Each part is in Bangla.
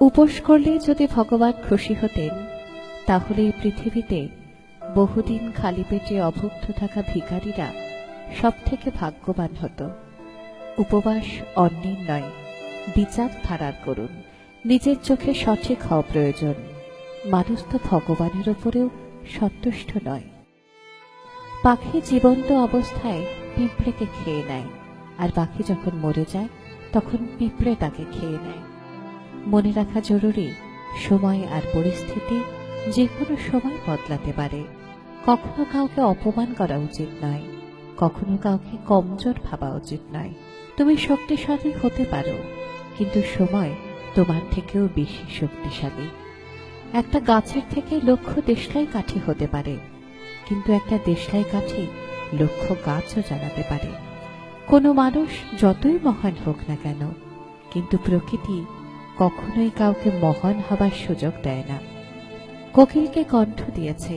উপোস করলে যদি ভগবান খুশি হতেন, তাহলে এই পৃথিবীতে বহুদিন খালি পেটে অভুক্ত থাকা ভিখারীরা সব থেকে ভাগ্যবান হতো। উপবাস অন্যের নয়, বিচার ধারার করুন। নিজের চোখে সঠিক হওয়া প্রয়োজন। মানুষ তো ভগবানের ওপরেও সন্তুষ্ট নয়। পাখি জীবন্ত অবস্থায় পিঁপড়েকে খেয়ে নেয়, আর পাখি যখন মরে যায় তখন পিঁপড়ে তাকে খেয়ে নেয়। মনে রাখা জরুরি, সময় আর পরিস্থিতি যে কোনো সময় বদলাতে পারে। কখনো কাউকে অপমান করা উচিত নয়, কখনো কাউকে কমজোর ভাবা উচিত নয়। তুমি শক্তিশালী হতে পারো, কিন্তু সময় তোমার থেকেও বেশি শক্তিশালী। একটা গাছের থেকে লক্ষ দেশলাই কাঠি হতে পারে, কিন্তু একটা দেশলাই কাঠি লক্ষ গাছও জ্বালাতে পারে। কোনো মানুষ যতই মহান হোক না কেন, কিন্তু প্রকৃতি কখনোই কাউকে মহান হবার সুযোগ দেয় না। কোকিলকে কণ্ঠ দিয়েছে,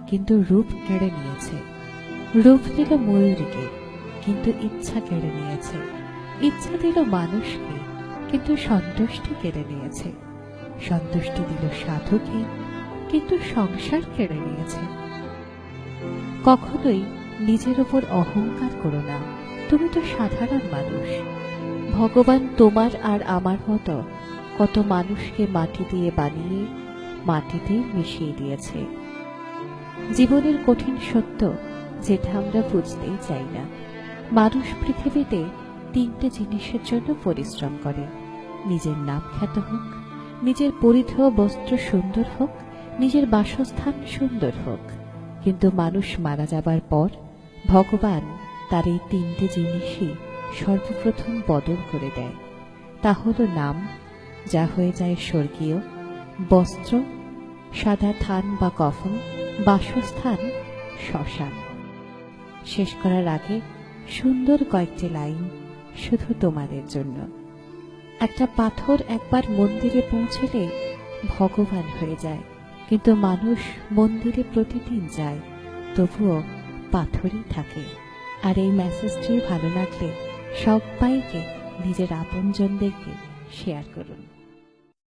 কিন্তু রূপ কেড়ে নিয়েছে। রূপ দিল ময়ূরীকে, কিন্তু ইচ্ছা কেড়ে নিয়েছে। ইচ্ছা দিল মানুষকে, কিন্তু সন্তুষ্টি কেড়ে নিয়েছে। সন্তুষ্টি দিল সাধুকে, কিন্তু সংসার কেড়ে নিয়েছে। কখনোই নিজের উপর অহংকার করো না, তুমি তো সাধারণ মানুষ। ভগবান তোমার আর আমার মতো কত মানুষকে মাটি দিয়ে বানিয়ে মাটিতেই মিশিয়ে দিয়েছে। জীবনের কঠিন সত্য, যেটা আমরা বুঝতেই চাই না। মানুষ পৃথিবীতে তিনটে জিনিসের জন্য পরিশ্রম করে: নিজের নাম খ্যাত হোক, নিজের পরিধেয় বস্ত্র সুন্দর হোক, নিজের বাসস্থান সুন্দর হোক। কিন্তু মানুষ মারা যাবার পর ভগবান তার এই তিনটে জিনিসই সর্বপ্রথম বদল করে দেয়। তা হলো নাম, যা হয়ে যায় স্বর্গীয়; বস্ত্র, সাদা থান বা কফন; বাসস্থান, শ্মশান। শেষ করার আগে সুন্দর কয়েকটি লাইন শুধু তোমাদের জন্য। একটা পাথর একবার মন্দিরে পৌঁছলে ভগবান হয়ে যায়, কিন্তু মানুষ মন্দিরে প্রতিদিন যায়, তবুও পাথরই থাকে। আর এই মেসেজটি ভালো লাগলে সবাইকে, নিজের আপনজনদেরকে শেয়ার করুন।